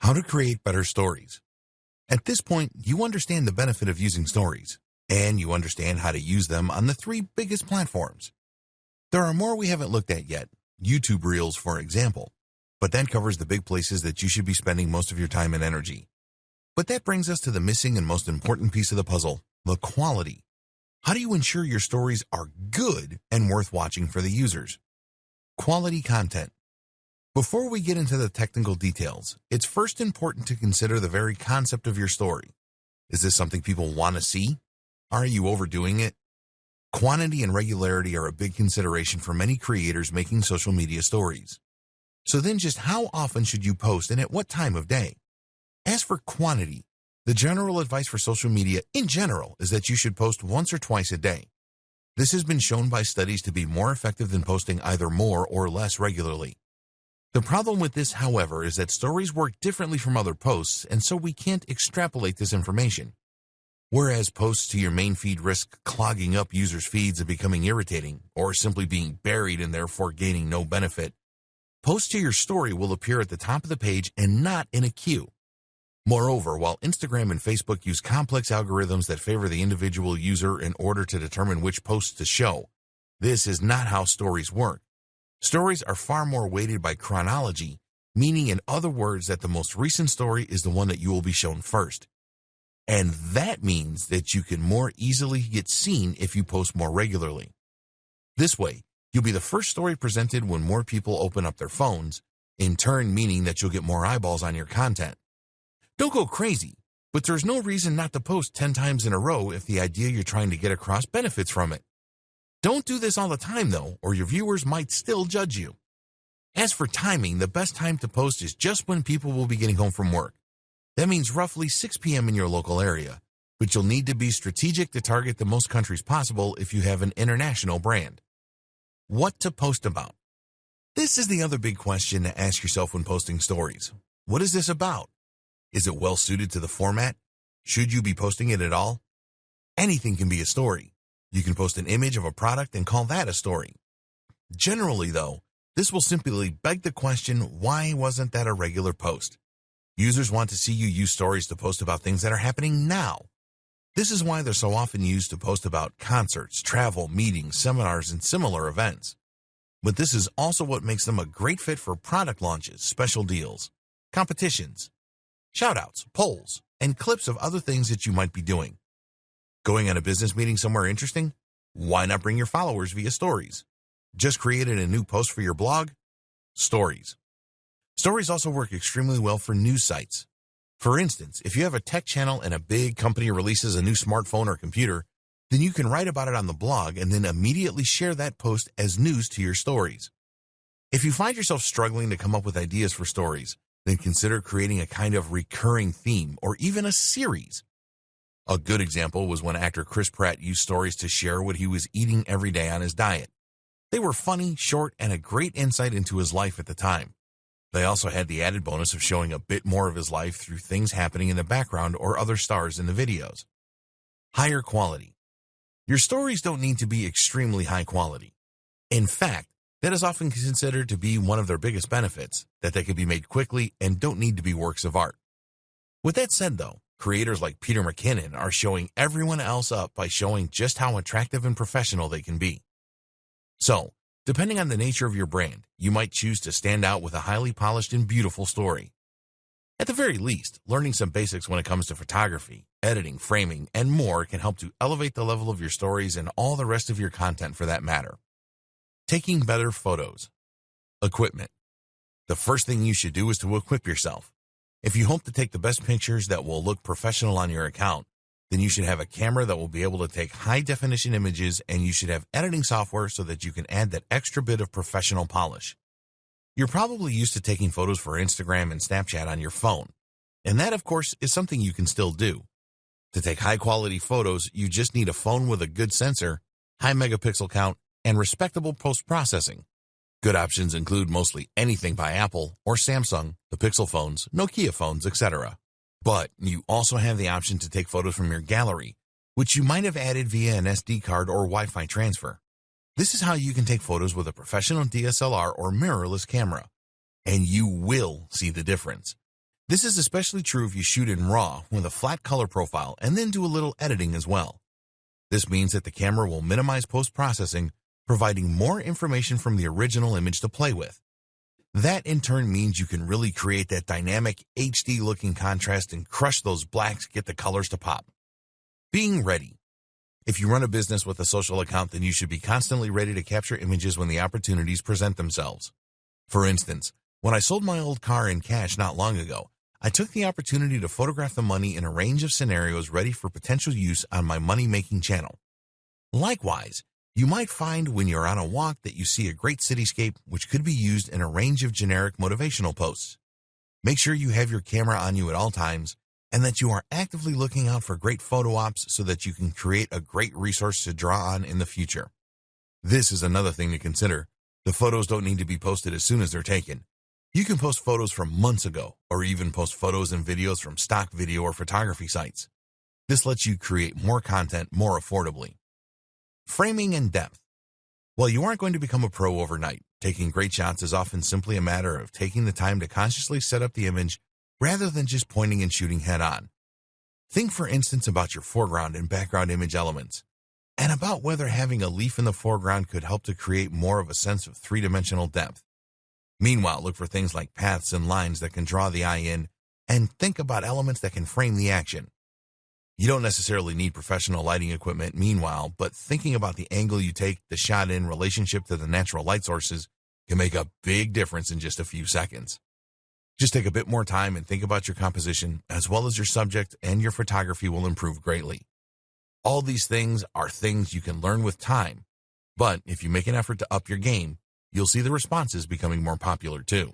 How to create better stories. At this point, you understand the benefit of using stories, and you understand how to use them on the three biggest platforms. There are more we haven't looked at yet, YouTube Reels for example, but that covers the big places that you should be spending most of your time and energy. But that brings us to the missing and most important piece of the puzzle, the quality. How do you ensure your stories are good and worth watching for the users? Quality content. Before we get into the technical details, it's first important to consider the very concept of your story. Is this something people want to see? Are you overdoing it? Quantity and regularity are a big consideration for many creators making social media stories. So then just how often should you post and at what time of day? As for quantity, the general advice for social media in general is that you should post once or twice a day. This has been shown by studies to be more effective than posting either more or less regularly. The problem with this, however, is that stories work differently from other posts, and so we can't extrapolate this information. Whereas posts to your main feed risk clogging up users' feeds and becoming irritating, or simply being buried and therefore gaining no benefit, posts to your story will appear at the top of the page and not in a queue. Moreover, while Instagram and Facebook use complex algorithms that favor the individual user in order to determine which posts to show, this is not how stories work. Stories are far more weighted by chronology, meaning in other words that the most recent story is the one that you will be shown first. And that means that you can more easily get seen if you post more regularly. This way, you'll be the first story presented when more people open up their phones, in turn meaning that you'll get more eyeballs on your content. Don't go crazy, but there's no reason not to post 10 times in a row if the idea you're trying to get across benefits from it. Don't do this all the time, though, or your viewers might still judge you. As for timing, the best time to post is just when people will be getting home from work. That means roughly 6 p.m. in your local area, but you'll need to be strategic to target the most countries possible if you have an international brand. What to post about? This is the other big question to ask yourself when posting stories. What is this about? Is it well suited to the format? Should you be posting it at all? Anything can be a story. You can post an image of a product and call that a story. Generally, though, this will simply beg the question, why wasn't that a regular post? Users want to see you use stories to post about things that are happening now. This is why they're so often used to post about concerts, travel, meetings, seminars, and similar events. But this is also what makes them a great fit for product launches, special deals, competitions, shoutouts, polls, and clips of other things that you might be doing. Going on a business meeting somewhere interesting? Why not bring your followers via stories? Just created a new post for your blog? Stories. Stories also work extremely well for news sites. For instance, if you have a tech channel and a big company releases a new smartphone or computer, then you can write about it on the blog and then immediately share that post as news to your stories. If you find yourself struggling to come up with ideas for stories, then consider creating a kind of recurring theme or even a series. A good example was when actor Chris Pratt used stories to share what he was eating every day on his diet. They were funny, short, and a great insight into his life at the time. They also had the added bonus of showing a bit more of his life through things happening in the background or other stars in the videos. Higher quality. Your stories don't need to be extremely high quality. In fact, that is often considered to be one of their biggest benefits, that they can be made quickly and don't need to be works of art. With that said, though, creators like Peter McKinnon are showing everyone else up by showing just how attractive and professional they can be. So, depending on the nature of your brand, you might choose to stand out with a highly polished and beautiful story. At the very least, learning some basics when it comes to photography, editing, framing, and more can help to elevate the level of your stories and all the rest of your content for that matter. Taking better photos. Equipment. The first thing you should do is to equip yourself. If you hope to take the best pictures that will look professional on your account, then you should have a camera that will be able to take high-definition images, and you should have editing software so that you can add that extra bit of professional polish. You're probably used to taking photos for Instagram and Snapchat on your phone, and that, of course, is something you can still do. To take high-quality photos, you just need a phone with a good sensor, high megapixel count, and respectable post-processing. Good options include mostly anything by Apple or Samsung, the Pixel phones, Nokia phones, etc. But you also have the option to take photos from your gallery, which you might have added via an SD card or Wi-Fi transfer. This is how you can take photos with a professional DSLR or mirrorless camera, and you will see the difference. This is especially true if you shoot in RAW with a flat color profile and then do a little editing as well. This means that the camera will minimize post-processing, providing more information from the original image to play with. That in turn means you can really create that dynamic HD-looking contrast and crush those blacks, get the colors to pop. Being ready. If you run a business with a social account, then you should be constantly ready to capture images when the opportunities present themselves. For instance, when I sold my old car in cash not long ago, I took the opportunity to photograph the money in a range of scenarios ready for potential use on my money-making channel. Likewise, you might find when you're on a walk that you see a great cityscape which could be used in a range of generic motivational posts. Make sure you have your camera on you at all times and that you are actively looking out for great photo ops so that you can create a great resource to draw on in the future. This is another thing to consider. The photos don't need to be posted as soon as they're taken. You can post photos from months ago, or even post photos and videos from stock video or photography sites. This lets you create more content more affordably. Framing and depth. While you aren't going to become a pro overnight, taking great shots is often simply a matter of taking the time to consciously set up the image rather than just pointing and shooting head on. Think, for instance, about your foreground and background image elements, and about whether having a leaf in the foreground could help to create more of a sense of three-dimensional depth. Meanwhile, look for things like paths and lines that can draw the eye in, and think about elements that can frame the action. You don't necessarily need professional lighting equipment meanwhile, but thinking about the angle you take the shot in relationship to the natural light sources can make a big difference in just a few seconds. Just take a bit more time and think about your composition, as well as your subject, and your photography will improve greatly. All these things are things you can learn with time, but if you make an effort to up your game, you'll see the responses becoming more popular too.